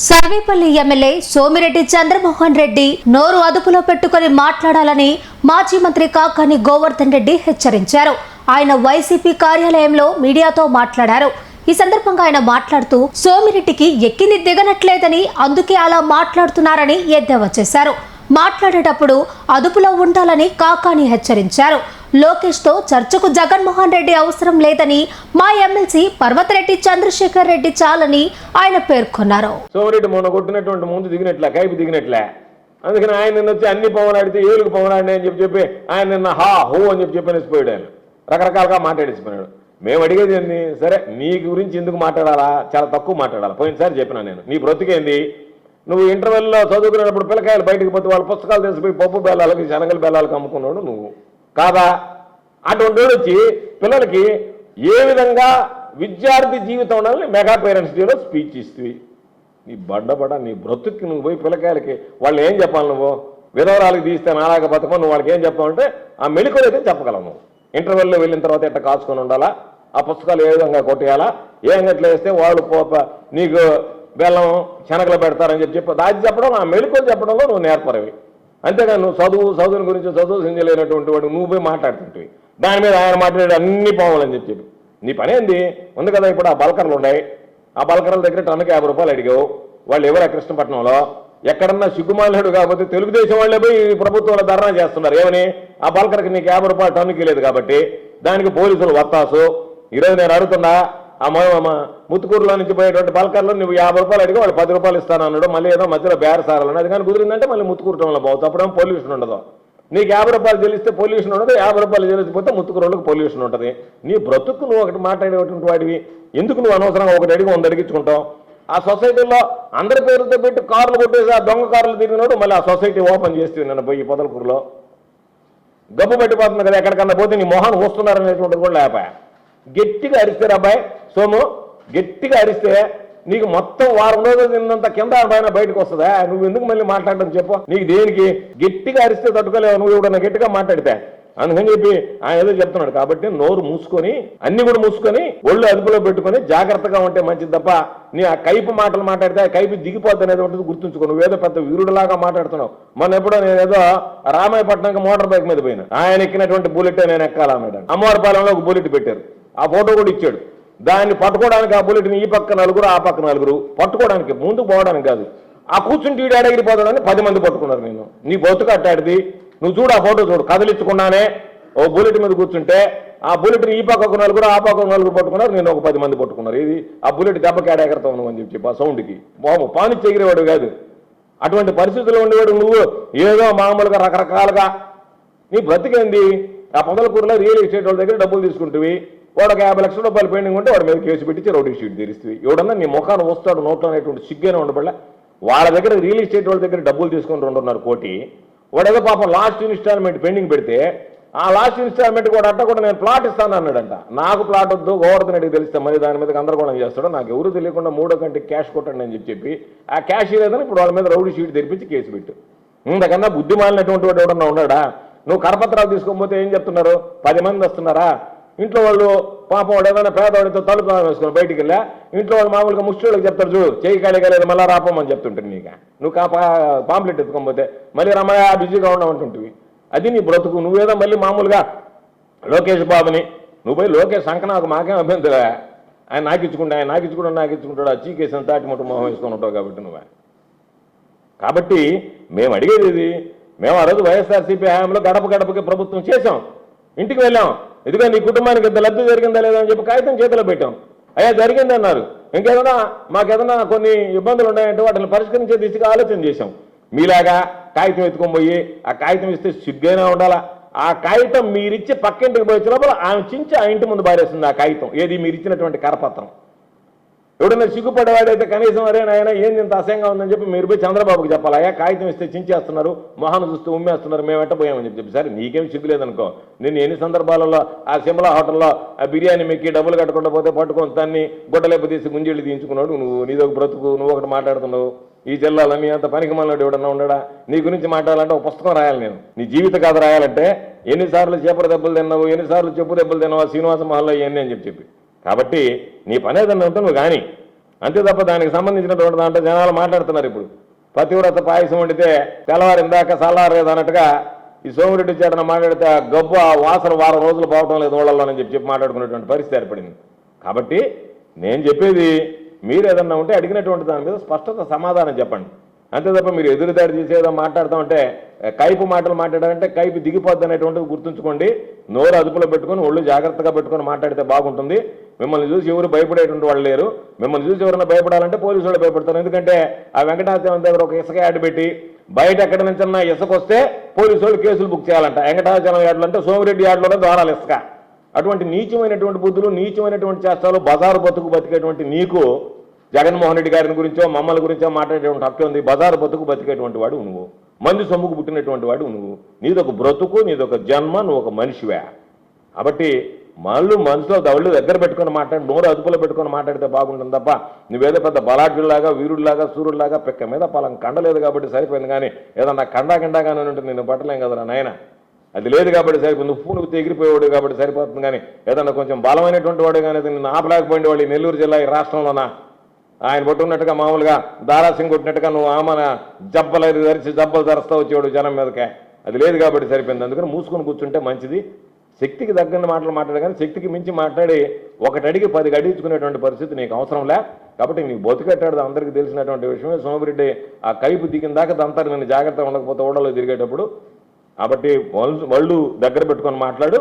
Sarvepalli MLA Somireddy Chandramohan Reddy నోరు అదుపులో పెట్టుకుని మాట్లాడాలని మాజీ మంత్రి కాకాని గోవర్ధన్ రెడ్డి హెచ్చరించారు. ఆయన వైసీపీ కార్యాలయంలో మీడియాతో మాట్లాడారు. ఈ సందర్భంగా ఆయన మాట్లాడుతూ సోమిరెడ్డికి ఎక్కింది దిగనట్లేదని, అందుకే అలా మాట్లాడుతున్నారని ఎద్దేవా చేశారు. మాట్లాడేటప్పుడు అదుపులో ఉండాలని కాకాని హెచ్చరించారు. లోకేష్ తో చర్చకు జగన్మోహన్ రెడ్డి అవసరం లేదని, మా ఎమ్మెల్సీ పర్వతరెడ్డి చంద్రశేఖర్ రెడ్డి చాలని ఆయన పేర్కొన్నారు. సోమిరెడ్డి మొన్న కొట్టినటువంటి ముందు దిగినట్లే, కైపు దిగినట్లే. అందుకని ఆయన నిన్న వచ్చి అన్ని పవనాడితే ఏలుగు పవనాడిని అని చెప్పి ఆయన నిన్న హా హో అని చెప్పనేసిపోయాడు. ఆయన రకరకాలుగా మాట్లాడేసిపోయాడు. మేము అడిగేది ఏంది, సరే నీ గురించి ఎందుకు మాట్లాడాలా, చాలా తక్కువ మాట్లాడాలి. పోయినసారి చెప్పినా నేను, నీ బ్రతికేంది, నువ్వు ఇంటర్వెల్లో చదువుకునేటప్పుడు పిల్లకాయలు బయటకు పోతే వాళ్ళ పుస్తకాలు తెలిసిపోయి పప్పు బెల్లాలకి శనగల బెల్లాలకు అమ్ముకున్నాడు నువ్వు కాదా? అటువంటి వచ్చి పిల్లలకి ఏ విధంగా విద్యార్థి జీవితం ఉండాలని మెగా పేరెంట్స్ డేలో స్పీచ్ ఇస్తుంది. నీ బడ్డబడ నీ బ్రతుక్కి నువ్వు పోయి పిల్లకాయలకి వాళ్ళు ఏం చెప్పాలి, నువ్వు విధవరాలకు తీస్తే నాలాగ బతకం, నువ్వు వాళ్ళకి ఏం చెప్పాలంటే ఆ మెళుకులు అయితే చెప్పగలవు. నువ్వు ఇంటర్వెల్లో వెళ్ళిన తర్వాత ఎట్లా కాచుకొని ఉండాలా, ఆ పుస్తకాలు ఏ విధంగా కొట్టేయాలా, ఏ అంగట్లో వేస్తే వాళ్ళు నీకు బెల్లం శనగలు పెడతారని చెప్పి దాచి చెప్పడం, ఆ మెళుకులు చెప్పడంలో నువ్వు నేర్పరవి. అంతేగాని నువ్వు చదువుని గురించి చదువు సింజలేనటువంటి వాడు నువ్వు పోయి మాట్లాడుతుంటివి. దాని మీద ఆయన మాట్లాడే అన్ని పోవాలని చెప్పి నీ పని ఏంది ఉంది కదా. ఇప్పుడు ఆ బల్కర్లు ఉన్నాయి, ఆ బల్కర్ల దగ్గర టన్నుకి 50 రూపాయలు అడిగావు. వాళ్ళు ఎవరు కృష్ణపట్నంలో ఎక్కడన్నా సిగ్గుమాలేడు కాబట్టి తెలుగుదేశం వాళ్ళే పోయి ప్రభుత్వంలో ధర్నా చేస్తున్నారు. ఏమని, ఆ బల్కర్కి నీకు 50 రూపాయలు టన్నుకి లేదు కాబట్టి దానికి పోలీసులు వత్తాసు. ఈరోజు నేను అడుగుతున్నా, ఆ ముత్తుకూరులో నుంచి పోయేటువంటి బల్కర్లో నువ్వు 50 రూపాయలు అడిగి వాళ్ళు 10 రూపాయలు ఇస్తాను అన్నాడు. మళ్ళీ ఏదో మధ్యలో బేరసారాలు అది కానీ కుదిరిందంటే మళ్ళీ ముత్తుకూరులో పోవచ్చు. అప్పుడేమో పొల్యూషన్ ఉండదు. నీకు 50 రూపాయలు చెల్లిస్తే పొల్యూషన్ ఉండదు, 50 రూపాయలు చెల్లిస్తే ముత్తుకూరులకు పొల్యూషన్ ఉంటుంది. నీ బ్రతుకు నువ్వు ఒకటి మాట్లాడేటువంటి వాడివి. ఎందుకు నువ్వు అనవసరంగా ఒకటి అడిగి 100 అడిగించుకుంటావు? ఆ సొసైటీలో అందరి పేరుతో పెట్టి కార్లు కొట్టేసి ఆ దొంగ కార్లు తిరిగినాడు. మళ్ళీ ఆ సొసైటీ ఓపెన్ చేస్తే నన్ను పోయి పొదలకూరులో గబ్బు పెట్టిపోతుంది కదా. ఎక్కడికన్నా పోతే నీ మొహాన్ని వస్తున్నారనేటువంటిది కూడా లేపాయా. గట్టిగా అరిస్తారు అబ్బాయి సోము, గట్టిగా అరిస్తే నీకు మొత్తం వారం రోజులు తిన్నంత కింద పైన బయటకు వస్తుందా? నువ్వు ఎందుకు మళ్ళీ మాట్లాడడం చెప్పు. నీకు దేనికి గట్టిగా అరిస్తే తట్టుకోలేవు, నువ్వు ఎవడన్నా గట్టిగా మాట్లాడితే. అందుకని చెప్పి ఆయన ఏదో చెప్తున్నాడు. కాబట్టి నోరు మూసుకొని అన్ని కూడా మూసుకొని ఒళ్ళు అదుపులో పెట్టుకొని జాగ్రత్తగా ఉంటే మంచిది తప్ప నీ ఆ కైపు మాటలు మాట్లాడితే ఆ కైపు దిగిపోద్ది అనేది ఉంటుంది. గుర్తుంచుకో, నువ్వేదో పెద్ద వీరుడులాగా మాట్లాడుతున్నావు. మొన్న ఎప్పుడో నేనేదో రామాయపట్నంకి మోటార్ బైక్ మీద పోయినా, ఆయన ఎక్కినటువంటి బుల్లెట్ నేను ఎక్కాలా మేడం. అమ్మవారిపాలెంలో ఒక బుల్లెట్ పెట్టారు, ఆ ఫోటో కూడా ఇచ్చాడు. దాన్ని పట్టుకోవడానికి ఆ బుల్లెట్ని ఈ పక్క నలుగురు ఆ పక్క నలుగురు పట్టుకోవడానికి, ముందుకు పోవడానికి కాదు. ఆ కూర్చుంటే ఈడు ఎగిరిపోతాడని 10 మంది పట్టుకున్నారు. నేను నీ బొత్తు కట్టాడిది నువ్వు చూడు, ఆ ఫోటో చూడు. కదిలించకుండానే ఓ బుల్లెట్ మీద కూర్చుంటే ఆ బుల్లెట్ని ఈ పక్కకు నలుగురు ఆ పక్కకు నలుగురు పట్టుకున్నారు. నేను ఒక 10 మంది పట్టుకున్నారు. ఇది ఆ బుల్లెట్ దెబ్బకి ఎగరతావు నువ్వు అని చెప్పి ఆ సౌండ్కి బాబు పానిచ్చి ఎగిరేవాడు కాదు. అటువంటి పరిస్థితుల్లో ఉండేవాడు నువ్వు. ఏదో మామూలుగా రకరకాలుగా నీ బ్రతికేంది. ఆ పొదలకూరులో రియల్ ఎస్టేట్ వాళ్ళ దగ్గర డబ్బులు తీసుకుంటువి. వాడికి 50 లక్షల రూపాయలు పెండింగ్ ఉంటే వాడి మీద కేసు పెట్టి రౌడీ షీట్ తీరిస్తుంది. ఎవడన్నా నీ ముఖాన్ని వస్తాడు నోట్లో అనేటువంటి సిగ్గైనా ఉండబడలే. వాళ్ళ దగ్గర రియల్ ఎస్టేట్ వాళ్ళ దగ్గర డబ్బులు తీసుకొని 2.5 కోటి వాడేదో పాపం లాస్ట్ ఇన్స్టాల్మెంట్ పెండింగ్ పెడితే ఆ లాస్ట్ ఇన్స్టాల్మెంట్ కూడా అట్ట కూడా నేను ప్లాట్ ఇస్తాను అన్నాడంట. నాకు ప్లాట్ వద్దు, గోవర్ధన్ రెడ్డికి తెలిస్తే మరి దాని మీద గందరగోళం చేస్తాడు. నాకు ఎవరు తెలియకుండా 3వ గంటకి క్యాష్ కొట్టండి అని చెప్పి ఆ క్యాష్ లేదని ఇప్పుడు వాళ్ళ మీద రౌడీ షీట్ తెరిపించి కేసు పెట్టు. ఇంతకన్నా బుద్ధి మాలినటువంటి వాడు ఎవడన్నా ఉన్నాడా? నువ్వు కరపత్రాలు తీసుకోకపోతే ఏం చెప్తున్నారు, 10 మంది వస్తున్నారా? ఇంట్లో వాళ్ళు పాపం వాడు ఏదైనా పేదవాడితో తలుపు వేసుకుని బయటికి వెళ్ళా, ఇంట్లో వాళ్ళు మామూలుగా ముష్టిళ్ళకి చెప్తారు, చూడు చేయి కాలేదు మళ్ళీ రాపమని చెప్తుంటారు. నీకు నువ్వు పాంప్లెట్ ఎత్తుకోకపోతే మళ్ళీ రమయ్య బిజీగా ఉండమంటుంటివి. అది నీ బ్రతుకు. నువ్వేదో మళ్ళీ మామూలుగా లోకేష్ బాబుని నువ్వు పోయి లోకేష్ సంకనాకు మాకేం అభ్యంతరా, ఆయన నాకిచ్చుకుంటాడు ఆ చీకేసిన తాటిముట్టు మొహం వేసుకొని ఉంటావు కాబట్టి నువ్వే. కాబట్టి మేము అడిగేది ఇది, మేము ఆ రోజు వైఎస్ఆర్సీపీ హయాంలో గడప గడపకి ప్రభుత్వం చేశాం, ఇంటికి వెళ్ళాం. ఇదిగా నీ కుటుంబానికి ఇంత లబ్ధి జరిగిందా లేదా అని చెప్పి కాగితం చేతిలో పెట్టాం. అయ్యా జరిగింది అన్నారు. ఇంకేదైనా మాకేదైనా కొన్ని ఇబ్బందులు ఉన్నాయంటే వాటిని పరిష్కరించే దిశగా ఆలోచన చేశాం. మీలాగా కాగితం ఎత్తుకొని పోయి ఆ కాగితం ఇస్తే సిగ్గైనా ఉండాలా. ఆ కాగితం మీరిచ్చి పక్కింటికి పోయే లోపల ఆమె చించి ఆ ఇంటి ముందు బారేస్తుంది ఆ కాగితం. ఏది మీరిచ్చినటువంటి కరపత్రం. ఎవడన్నా సిగ్గుపడేవాడైతే కనీసం అరే నాయన ఏంది ఇంత అసహ్యంగా ఉందని చెప్పి మీరు పోయి చంద్రబాబుకి చెప్పాలి. అయ్యా కాగితం ఇస్తే చించేస్తున్నారు, మొహాన్ని చూస్తూ ఉమ్మేస్తున్నారు, మేము ఎట్ట పోయామని చెప్పి. సరే నీకేం సిగ్గులేదనుకో, నేను ఎన్ని సందర్భాలలో ఆ సిమ్లా హోటల్లో ఆ బిర్యానీ మెక్కి డబ్బులు కట్టకుండా పోతే పట్టుకొని దాన్ని గుడ్డలేపు తీసి గుంజీళ్ళు తీయించుకున్నాడు. నువ్వు నీదొక బ్రతుకు, నువ్వు ఒకటి మాట్లాడుతున్నావు. ఈ జిల్లాలో నీ అంత పనికి మళ్ళీ ఎవడన్నా ఉండడా? నీ గురించి మాట్లాడాలంటే ఒక పుస్తకం రాయాలి నేను. నీ జీవిత కథ రాయాలంటే ఎన్నిసార్లు చేపల దెబ్బలు తిన్నావు, ఎన్నిసార్లు చెప్పు దెబ్బలు తిన్నావు శ్రీనివాస మహల్లో ఇవన్నీ అని చెప్పి. కాబట్టి నీ పని ఏదన్నా ఉంటే నువ్వు కానీ అంతే తప్ప దానికి సంబంధించినటువంటి దాంట్లో జనాలు మాట్లాడుతున్నారు. ఇప్పుడు పతివ్రత పాయసం వండితే తెల్లవారు ఇందాక చల్లారలేదు అన్నట్టుగా ఈ సోమిరెడ్డి చేతన మాట్లాడితే ఆ గబ్బు ఆ వాసన వారం రోజులు పోవటం లేదు ఓళ్ళలోనని చెప్పి మాట్లాడుకునేటువంటి పరిస్థితి ఏర్పడింది. కాబట్టి నేను చెప్పేది మీరు ఏదన్నా ఉంటే అడిగినటువంటి దాని మీద స్పష్టత సమాధానం చెప్పండి. అంతే తప్ప మీరు ఎదురుదాడి చేసేదో మాట్లాడతామంటే కైపు మాటలు మాట్లాడారంటే కైపు దిగిపోద్ది అనేటువంటిది గుర్తుంచుకోండి. నోరు అదుపులో పెట్టుకొని ఒళ్ళు జాగ్రత్తగా పెట్టుకొని మాట్లాడితే బాగుంటుంది. మిమ్మల్ని చూసి ఎవరు భయపడేటువంటి వాళ్ళు లేరు. మిమ్మల్ని చూసి ఎవరైనా భయపడాలంటే పోలీసు వాళ్ళు భయపడతారు. ఎందుకంటే ఆ వెంకటాచలం దగ్గర ఒక ఇసుక యాడ్ పెట్టి బయట ఎక్కడి నుంచన్నా ఇసుక వస్తే పోలీసు వాళ్ళు కేసులు బుక్ చేయాలంట. వెంకటాచలం యాడ్లు అంటే సోమిరెడ్డి యాడ్లోనే ద్వారాలు ఇసుక. అటువంటి నీచమైనటువంటి బుద్ధులు నీచమైనటువంటి చేష్టాలు బజారు బతుకు బతికేటువంటి నీకు జగన్మోహన్ రెడ్డి గారిని గురించో మమ్మల్ని గురించో మాట్లాడేటువంటి హక్కు ఉంది. బజారు బతుకు బతికేటువంటి వాడు నువ్వు, మంది సొమ్ముకు పుట్టినటువంటి వాడు నువ్వు. నీదొక బ్రతుకు, నీదొక జన్మ, నువ్వు ఒక మనిషివే. కాబట్టి మనసులో దవళ్ళు దగ్గర పెట్టుకొని మాట్లాడి నోరు అదుపులో పెట్టుకొని మాట్లాడితే బాగుంటుంది తప్ప నువ్వేదో పెద్ద బలాఢ్యుల్లాగా వీరుడిలాగా సూర్యుడిలాగా పెక్క మీద పలం కండలేదు కాబట్టి సరిపోయింది. కానీ ఏదన్నా కండాగానే ఉంటుంది నేను పట్టలేం కదరా నాయన. అది లేదు కాబట్టి సరిపోయింది. నువ్వు ఎగిరిపోయేవాడు కాబట్టి సరిపోతుంది. కానీ ఏదన్నా కొంచెం బలమైనటువంటి వాడు కానీ నిన్ను ఆపలేకపోయింది వాళ్ళు ఈ నెల్లూరు జిల్లా ఈ రాష్ట్రంలోనా ఆయన పట్టుకున్నట్టుగా మామూలుగా దారాసింగ్ కొట్టినట్టుగా నువ్వు ఆమెన జబ్బలు ధరిచి జబ్బలు ధరస్తా వచ్చేవాడు జనం మీదకే. అది లేదు కాబట్టి సరిపోయింది. అందుకని మూసుకొని కూర్చుంటే మంచిది. శక్తికి తగ్గని మాటలు మాట్లాడే కానీ శక్తికి మించి మాట్లాడి ఒకటి అడిగి 10 గడించుకునేటువంటి పరిస్థితి నీకు అవసరం లే. కాబట్టి నీకు బతికెట్టాడు అందరికీ తెలిసినటువంటి విషయమే. సోమిరెడ్డి ఆ కైపు దిగిన దాకా దంతారు నేను జాగ్రత్తగా ఉండకపోతే ఓడలో తిరిగేటప్పుడు. కాబట్టి వాళ్ళు దగ్గర పెట్టుకొని మాట్లాడు.